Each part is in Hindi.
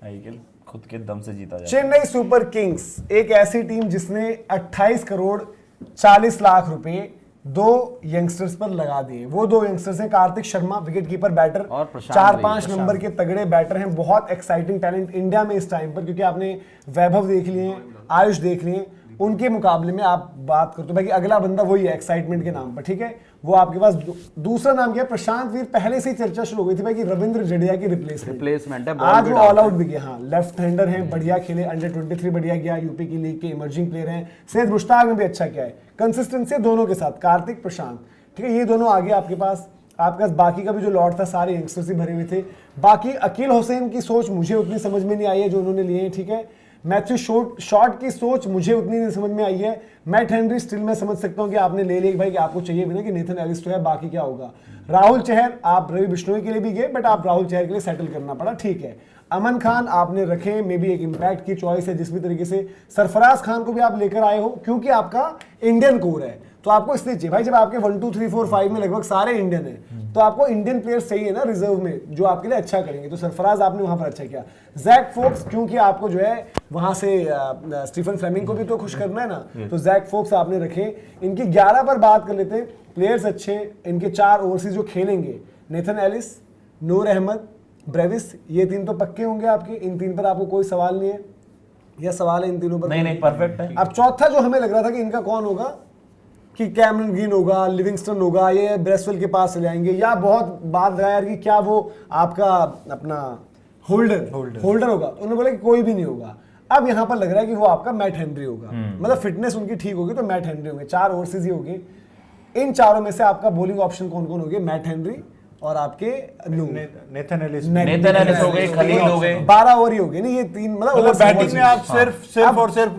आईपीएल खुद के दम से जीता जाए। चेन्नई सुपर किंग्स एक ऐसी टीम जिसने 28 करोड़ 40 लाख रुपए 2 यंगस्टर्स पर लगा दिए। वो 2 यंगस्टर्स हैं कार्तिक शर्मा विकेटकीपर बैटर, और प्रशांत 4-5 नंबर के तगड़े बैटर हैं, बहुत एक्साइटिंग टैलेंट इंडिया में इस टाइम पर, क्योंकि आपने वैभव देख लिए, आयुष देख लिए, उनके मुकाबले में आप बात करते हो भाई कि अगला बंदा वही है एक्साइटमेंट के नाम पर, ठीक है। वो आपके पास दूसरा नाम क्या है, प्रशांत वीर। पहले से ही चर्चा शुरू हो गई थी भाई कि रविंद्र जडेजा की रिप्लेसमेंट है, आज वो ऑल आउट भी गया। हाँ, लेफ्ट हैंडर हैं, बढ़िया खेले, अंडर 23 बढ़िया गया, यूपी की लीग के इमर्जिंग प्लेयर हैं, सैयद मुश्ताक में भी अच्छा किया है, कंसिस्टेंसी दोनों के साथ, कार्तिक प्रशांत, ठीक है, ये दोनों आगे आपके पास बाकी का भी जो लॉट था सारे यंगस्टर्स ही भरे हुए थे। बाकी अकील हुसैन की सोच मुझे उतनी समझ में नहीं आई है जो उन्होंने लिए हैं, ठीक है। मैथ्यू शॉर्ट की सोच मुझे उतनी नहीं समझ में आई है। मैट हेनरी स्टिल मैं समझ सकता हूं कि आपने ले लिया भाई कि आपको चाहिए भी ना कि नेथन एलिस तो है, बाकी क्या होगा। राहुल चहर आप रवि बिश्नोई के लिए भी गए, बट आप राहुल चहर के लिए सेटल करना पड़ा, ठीक है। अमन खान आपने रखे, मे बी एक इम्पैक्ट की चॉइस है जिस भी तरीके से। सरफराज खान को भी आप लेकर आए हो क्योंकि आपका इंडियन कोर है, तो आपको इसलिए चाहिए भाई, जब आपके 1 2 3 4 5 में लगभग सारे इंडियन है तो आपको इंडियन प्लेयर्स चाहिए ना रिजर्व में जो आपके लिए अच्छा करेंगे। तो सरफराज आपने वहां पर अच्छा किया। जैक फोक्स क्योंकि आपको जो है वहां से स्टीफन फ्लेमिंग को भी तो खुश करना है ना, तो जैक फोक्स आपने रखे। इनकी 11 पर बात कर लेते हैं, प्लेयर्स अच्छे, इनके 4 ओवरसीज जो खेलेंगे, नेथन एलिस, नूर अहमद, ब्रेविस, ये 3 तो पक्के होंगे आपके। इन 3 पर आपको कोई सवाल नहीं है, यह सवाल है इन तीनों पर? नहीं, परफेक्ट है। अब चौथा जो हमें लग रहा था कि इनका कौन होगा, कि कैमरन ग्रीन होगा, लिविंगस्टन होगा, ये ब्रेसवेल के पास चले जाएंगे, या बहुत बात रहा यार कि क्या वो आपका अपना होल्डर होगा, तो उन्होंने बोला कि कोई भी नहीं होगा। अब यहाँ पर लग रहा है कि वो आपका मैट हेनरी होगा, मतलब फिटनेस उनकी ठीक होगी तो मैट हेनरी होंगे। 4 ओवरसीज ही होंगे। इन चारों में से आपका बॉलिंग ऑप्शन कौन कौन होंगे? मैट हेनरी और आपके नेथन एलिस हो गए, खलील हो गए, 12 ओवर ही हो गए नहीं ये 3, मतलब बैटिंग में आप सिर्फ और सिर्फ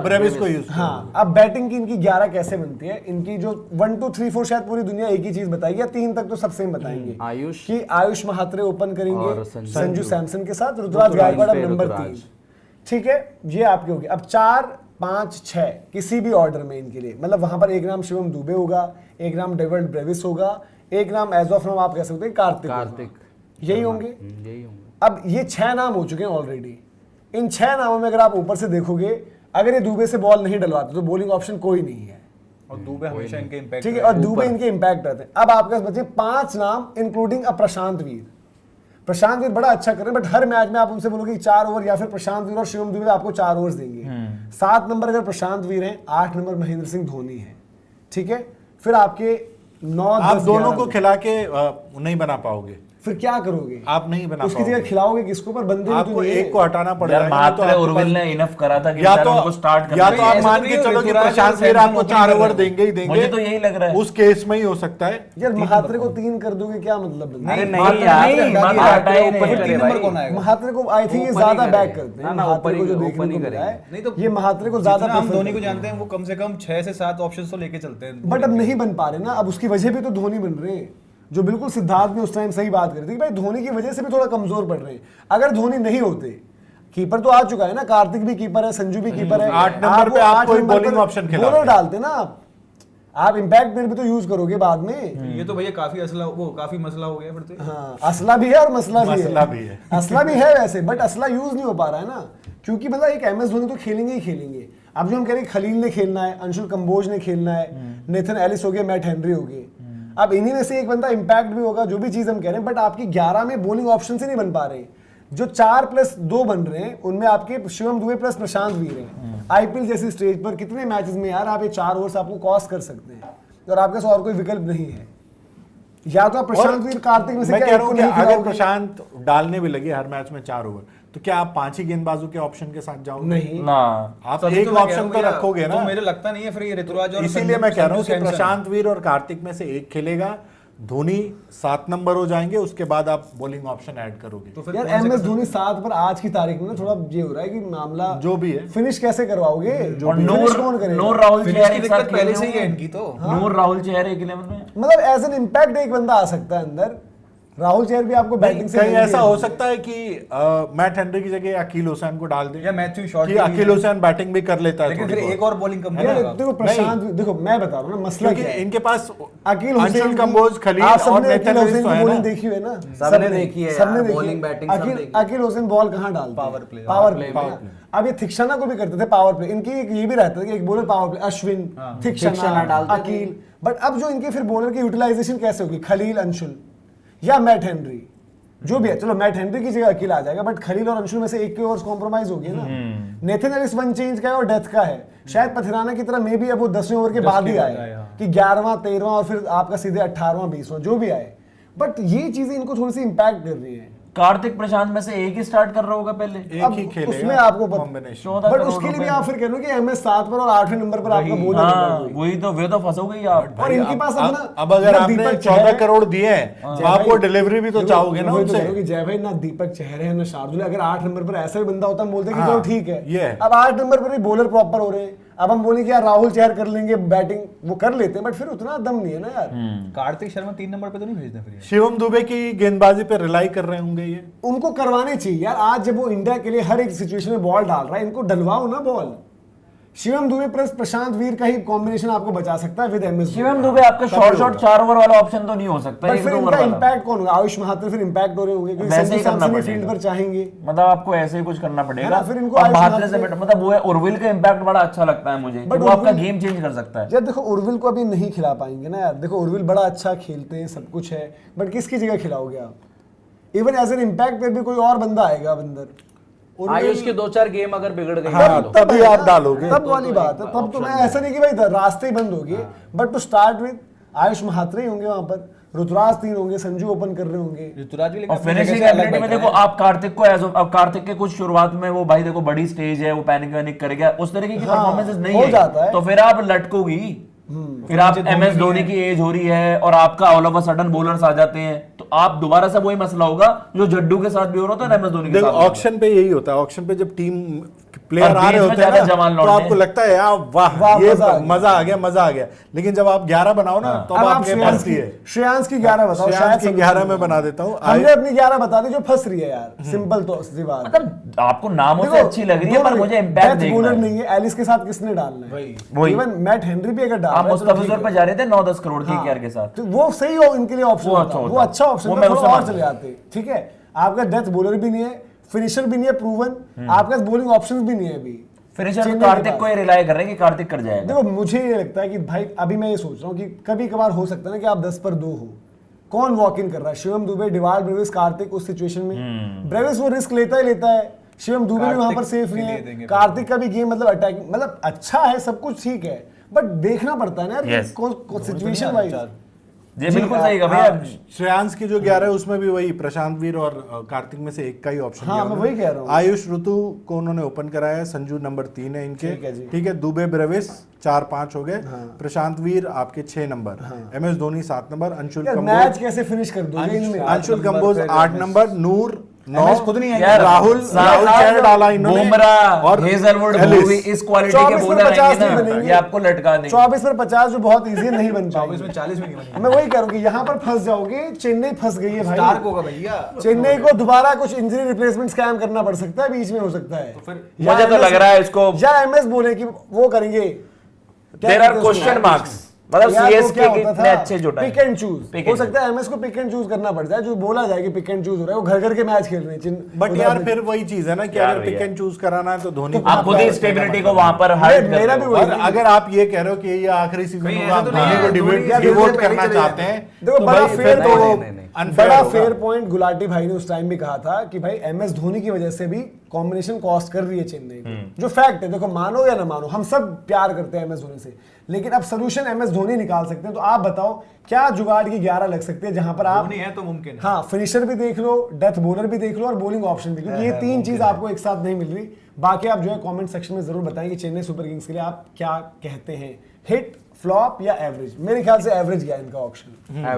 ब्रेविस को यूज। हाँ, अब बैटिंग की इनकी 11 कैसे बनती है? इनकी जो 1 2 3 4 शायद पूरी दुनिया एक ही चीज बताएगी, या 3 तक तो सब सेम बताएंगे। आयुष कि आयुष महात्रे ओपन करेंगे संजू सैमसन के साथ, रुतुराज गायकवाड़ नंबर 3, ठीक है, ये आपके हो गए। अब 4 5 6 किसी भी ऑर्डर में इनके लिए, मतलब वहां पर एक नाम शिवम दुबे होगा, एक नाम डेविड ब्रेविस होगा, एक नाम एज ऑफ नाउ आप कह सकते हैं कार्तिक, यही होंगे। अब ये 6 नाम हो चुके हैं ऑलरेडी। इन 6 नामों में अगर आप ऊपर से देखोगे, अगर ये दुबे से बॉल नहीं डलवाते तो बॉलिंग ऑप्शन कोई नहीं है, और दुबे हमेशा इनके इम्पैक्ट, ठीक है, और दुबे इनके इम्पैक्ट रहते हैं। अब आपके पास बचे 5 नाम इंक्लूडिंग प्रशांत वीर। प्रशांत वीर बड़ा अच्छा कर रहे हैं, बट हर मैच में आप उनसे बोलोगे 4 ओवर, या फिर प्रशांत वीर और शिवम दुबे आपको 4 ओवर्स देंगे। 7 नंबर अगर प्रशांत वीर हैं, 8 नंबर महेंद्र सिंह धोनी है, ठीक है। फिर आपके 9 आप दोनों को खिला के नहीं बना पाओगे, फिर क्या करोगे? आप नहीं बना उसकी जगह खिलाओगे किसको? पर बंदे आपको एक को हटाना पड़ेगा। महात्रे उर्विल ने इनफ करा था कि या तो उनको स्टार्ट करना, या तो आप मान के चलो कि प्रशांत वीर आपको 4 ओवर देंगे ही देंगे, मुझे तो यही लग रहा है। उस केस में ही हो सकता है। यार महात्रे को 3 कर दोगे क्या मतलब? अरे नहीं यार, महात्रे को आई थिंक ये ज्यादा बैक करते हैं, महात्रे को जो देखने को मिला है, नहीं तो ये महात्रे को ज्यादा हम धोनी को जानते हैं, वो कम से कम 6 से 7 ऑप्शंस तो लेके चलते हैं, बट अब नहीं बन पा रहे ना। अब उसकी वजह भी तो धोनी बन रहे हैं, जो बिल्कुल सिद्धार्थ ने उस टाइम सही बात करी थी कि भाई धोनी की वजह से भी थोड़ा कमजोर पड़ रहे हैं। अगर धोनी नहीं होते, कीपर तो आ चुका है ना, कार्तिक भी कीपर है, संजू भी कीपर है, 8 नंबर पे आप कोई बॉलिंग ऑप्शन खिलाते बॉलर डालते ना आप इम्पैक्ट प्लेयर भी तो यूज करोगे बाद में। ये तो भैया काफी मसला हो गया फिर तो। हाँ, असला भी है और मसला भी है। असला भी है वैसे, बट असला यूज नहीं हो पा रहा है ना, क्योंकि मतलब एक MS धोनी तो खेलेंगे ही खेलेंगे। अब जो हम कह रहे हैं खलील ने खेलना है, अंशुल कंबोज ने खेलना है, नेथन एलिस हो गए, मैट हेनरी हो गए, अब इन्हीं में से एक बंदा इम्पैक्ट भी होगा, जो भी चीज हम कह रहे हैं, बट आपकी 11 में बॉलिंग ऑप्शन से नहीं बन पा रहे। जो 4+2 बन रहे हैं उनमें आपके शिवम दुबे प्लस प्रशांत वीर हैं। आईपीएल जैसी स्टेज पर कितने मैचेस में यार आप ये 4 ओवर्स आपको कॉस्ट कर सकते हैं, और आपके पास और कोई विकल्प नहीं है। या तो आप प्रशांत वीर कार्तिक में से मैं कह रहा हूं कि अगर प्रशांत डालने भी लगे हर मैच में 4 ओवर, तो क्या आप 5 ही गेंदबाजों के ऑप्शन के साथ जाओगे? नहीं ना, आप एक ऑप्शन तो रखोगे ना। तो मेरे लगता नहीं है फिर ये ऋतुराज और इसीलिए मैं कह रहा हूं कि प्रशांत वीर और कार्तिक में से एक खेलेगा, धोनी 7 नंबर हो जाएंगे, उसके बाद आप बॉलिंग ऑप्शन ऐड करोगे। तो फिर यार MS धोनी 7 पर आज की तारीख में ना थोड़ा ये हो रहा है कि मामला जो भी है फिनिश कैसे करवाओगे? और नूर राहुल चहर एक साथ पहले से ही है इनकी तो। नूर राहुल चहर एक 11 में, मतलब एज एन इम्पैक्ट एक बंदा आ सकता है अंदर, राहुल चहर भी आपको बैटिंग से कहीं नहीं ऐसा है। हो सकता है कि मैट हेनरी की जगह अकील हुसैन को डाल दें या मैथ्यू शॉट कि अकील हुसैन बैटिंग भी कर लेता है लेकिन थोड़ी फिर एक बहुत। और बॉलिंग कम यार करेगा। देखो प्रशांत, देखो मैं बता रहा हूँ ना मसला क्योंकि क्या है। इनके पास अकील हुसैन अंशुल की- कंबोज, खलील आप और सबने नेथन अकील रिस हुसैन तो की है बॉलिंग ना। देखी हुई है ना, सबने देखी है सबने यार, देखी bowling, है। batting सब देखी है। अकील हुसैन बॉल कहाँ डालते हैं? Power play, power play play में। अब ये थिक्शना को भी करते थे पावर प्ले, इनकी एक ये भी रहता था कि एक बॉलर पावर प्ले, अश्विन, थिक्शना थिक्शना, डालते थे। अकील। बट अब जो इनके फिर बॉलर की यूटिलाइजेशन कैसे होगी? खलील, अंशुल या मैट हेनरी, जो भी है, चलो मैट हेनरी की जगह अकील आ जाएगा, बट खलील और अंशुल में से एक की ओवर कॉम्प्रोमाइज होगी ना। नेथन एलिस वन चेंज का है और डेथ का है, शायद पथिराना की तरह मे भी अब वो 10वें ओवर के बाद ही आए कि 11वां 13वां और फिर आपका सीधे 18वां 20वां जो भी आए। बट ये चीजें इनको थोड़ी सी इंपैक्ट कर रही है। कार्तिक प्रशांत में से एक ही स्टार्ट कर रहा होगा पहले। एक ही खेलेगा उसमें आपको कॉम्बिनेशन। 14 बट करोड़ उसके लिए भी रुपए। आप फिर कह लो कि एमएस 7 पर और 8वें नंबर पर आपका बॉलर हाँ है। वही तो, वे तो फंसोगे ही आप। और इनके पास अब ना अब अगर ना आपने दीपक 14 चहर- करोड़ दिए हैं तो आप वो डिलीवरी भी तो चाहोगे ना वही तो कह उनसे। रहा हूं कि जय भाई ना दीपक चहर है ना शार्दुल है। अगर 8 नंबर पर ऐसा भी बंदा होता हम बोलते कि हाँ, चलो ठीक है, ये है। अब 8 नंबर पर ही बॉलर प्रॉपर हो रहे हैं। अब हम बोले कि यार राहुल चहर कर लेंगे बैटिंग, वो कर लेते हैं, बट फिर उतना दम नहीं है ना यार। कार्तिक शर्मा 3 नंबर पे तो नहीं भेजते फिर ये। शिवम दुबे की गेंदबाजी पे रिलाई कर रहे होंगे ये। उनको करवाने चाहिए यार। आज जब वो इंडिया के लिए हर एक सिचुएशन में बॉल डाल रहा है, इनको डलवाओ ना बॉल। शिवम दुबे प्लस प्रशांत वीर का ही कॉम्बिनेशन आपको बचा सकता है विद एमएस। शिवम दुबे आपका शॉर्ट 4 ओवर वाला ऑप्शन तो नहीं हो सकता, पर एक फिर 2 ओवर इनका वाला। इंपैक्ट कौन होगा? आयुष महात्र फिर इंपैक्ट हो रहे होंगे क्योंकि वैसे संजू ही करना सैमसन पड़ेगा। फील्ड पर चाहेंगे। मतलब आपको ऐसे ही कुछ करना पड़ेगा। है ना, फिर इनको अब आयुष महात्रे से महात्रे- मतलब वो है, उर्विल का इंपैक्ट बड़ा अच्छा लगता है मुझे, But वो आपका उर्विल- गेम चेंज कर सकता है। यार देखो उर्विल को अभी नहीं खिला पाएंगे ना यार। देखो उर्विल बड़ा अच्छा खेलते हैं, सब कुछ है, बट किसकी जगह खिलाओगे आप? इवन एज एन इम्पैक्ट पर भी कोई और बंदा आएगा अब अंदर। आयुष के 2-4 गेम अगर बिगड़ गई हाँ, तो तभी है आप ना, डालोगे। तब वाली बात है। तब तो मैं ऐसा नहीं कि भाई रास्ते ही बंद होंगे, but to start with Ayush Mhatre ही होंगे वहां पर, ऋतुराज 3 होंगे, संजू ओपन कर रहे होंगे। ऋतुराज भी और लेकिन अपनी फिनिशिंग जगह से अलग एबिलिटी में बैठ देखो रहा है। आप कार्तिक को अब कार्तिक के कुछ शुरुआत में वो भाई देखो बड़ी स्टेज है, वो पैनिक वैनिक करेगा, उस तरीके की हाँ, परफॉर्मेंसेस नहीं हो है, जाता है। तो फिर आप लटकोगी। फिर आप एमएस धोनी की एज हो रही है और आपका all of a sudden bowlers आ जाते हैं, तो आप दोबारा से वही मसला होगा जो जड्डू के साथ भी हो रहा था, एमएस धोनी के देखो साथ भी हो रहा था। ऑक्शन पे यही होता है। ऑक्शन पे जब टीम प्लेयर और आ रहे बीच में होते हैं ज्यादा ना जवान तो लौटने। आपको लगता है यार वाह वाह, ये मजा आ गया। मजा आ गया। लेकिन जब आप 11 बनाओ ना तो अब अब आप आपके श्रेयांश पास ही है। श्रेयांश की 11 बताओ। श्रेयांश शायद की समझ 11 में में बना देता हूँ। हमने अपनी 11 बता दी जो फंस रही है यार। सिंपल तो सी बात। मतलब आपको नामों से अच्छी लग रही है, पर मुझे इम्पैक्ट देखना बॉलर है। नहीं है। एलिस के साथ किसने डालना है? वही। इवन मैट हेनरी भी अगर डाल आप रहा है, चलो ठीक मुस्तफिजुर है। पे जा रहे थे 9-10 करोड़ की हाँ, केयर के साथ। तो वो सही हो इनके लिए ऑप्शन वो होता, अच्छा वो होता। अच्छा ऑप्शन वो था, मैं थोड़ा उससे और मानता चले जाते। ठीक है, आपका डेथ बॉलर भी नहीं है, फिनिशर भी नहीं है प्रूवन, आपके पास बॉलिंग ऑप्शंस भी नहीं है अभी। फिनिशर चेन्नई के कार्तिक पास। को ये रिलाई कर रहे हैं कि कार्तिक कर जाएगा। देखो मुझे ये लगता है कि भाई अभी मैं ये सोच रहा हूँ कि कभी कभार हो सकता है ना कि आप 10 पर 2 हो। कौन वॉक इन कर रहा है? शिवम दुबे, डिवाल ब्रेविस, कार्तिक उस सिचुएशन में। ब्रेविस वो रिस्क लेता ही लेता है, शिवम दुबे भी वहां पर कार्तिक सेफ के नहीं लिए है। देंगे कार्तिक का भी गेम मतलब अटैकिंग मतलब अच्छा है, सब कुछ ठीक है, बट देखना पड़ता है ना यार Yes. Situation wise. ये बिल्कुल सही कहा हाँ, भैया। श्रेयांश की जो 11 है उसमें भी वही प्रशांत वीर और कार्तिक में से एक का ही ऑप्शन हाँ, दिया मैं उन्होंने। वही कह रहा हूँ। आयुष ऋतु को उन्होंने ओपन कराया है, संजू नंबर 3 है इनके। ठीक है जी। ठीक है, दुबे ब्रेविस 4-5 हो गए, हाँ। प्रशांत वीर आपके 6 number, MS Dhoni 7 number, Anshul यार कंबोज मैच कैसे फिनिश कर दोगे इनमें? अंशुल नंबर कंबोज पे 8 नंबर, नूर 9, खुद नहीं आएंगे। यार, राहुल चहर डाला इन्होंने बुमराह, और हेजलवुड, एलिस। भूवी, इस क्वालिटी 24 के पर बॉलर 50 आएंगे नहीं ना, बनेंगे। ये आपको लटका देंगे। 24 पर 50 जो बहुत इजी नहीं बन 24 पाएंगे। में 40 में नहीं बनेगी। मैं वही कह रहा हूँ कि यहाँ पर फंस जाओगे। चेन्नई फंस गई है भाई। स्टार्क होगा भैया। चेन्नई को दोबारा कुछ इंजरी रिप्लेसमेंट स्कैम करना पड़ सकता है, बीच में हो सकता है। फिर मुझे तो लग रहा है इसको या एमएस बोले कि वो करेंगे। देयर आर क्वेश्चन मार्क्स, मतलब सीएसके के इतने अच्छे जुटाए। पिक एंड चूज Pick हो and सकता है एमएस को पिक एंड चूज करना पड़ जाए, जो बोला जाए कि पिक एंड चूज हो रहा है, वो घर घर के मैच खेल रहे हैं। बट यार फिर वही चीज है ना कि यार अगर पिक भैया। एंड चूज कराना है तो धोनी को आप खुद ही मतलब स्टेबिलिटी को वहां पर हाइड कर मेरा रहे भी हो। वही और अगर आप ये कह रहे हो कि ये आखिरी सीजन कहीं होगा, ऐसा आप तो धोनी नहीं को है, डिवोट धोनी डिवोट पहले करना चले चाहते जाते हैं देखो तो बड़ा भाई फेयर फिर तो वो unfair बड़ा होगा। फेयर पॉइंट गुलाटी भाई ने उस टाइम भी कहा था कि भाई एमएस धोनी की वजह से भी कॉम्बिनेशन कॉस्ट कर रही है चेन्नई को, जो फैक्ट है। देखो मानो या ना मानो, हम सब प्यार करते हैं एमएस धोनी से, लेकिन अब सोल्यूशन एमएस धोनी निकाल सकते हैं। तो आप बताओ क्या जुगाड़ की 11 लग सकती है जहां पर आप धोनी है तो मुमकिन है। हाँ फिनिशर भी देख लो, डेथ बॉलर भी देख लो और बॉलिंग ऑप्शन भी, क्योंकि ये 3 चीज आपको एक साथ नहीं मिल रही। बाकी आप जो है कमेंट सेक्शन में जरूर बताएं कि चेन्नई सुपर किंग्स के लिए आप क्या कहते हैं, हिट, फ्लॉप या एवरेज। मेरे ख्याल से एवरेज गया इनका ऑप्शन।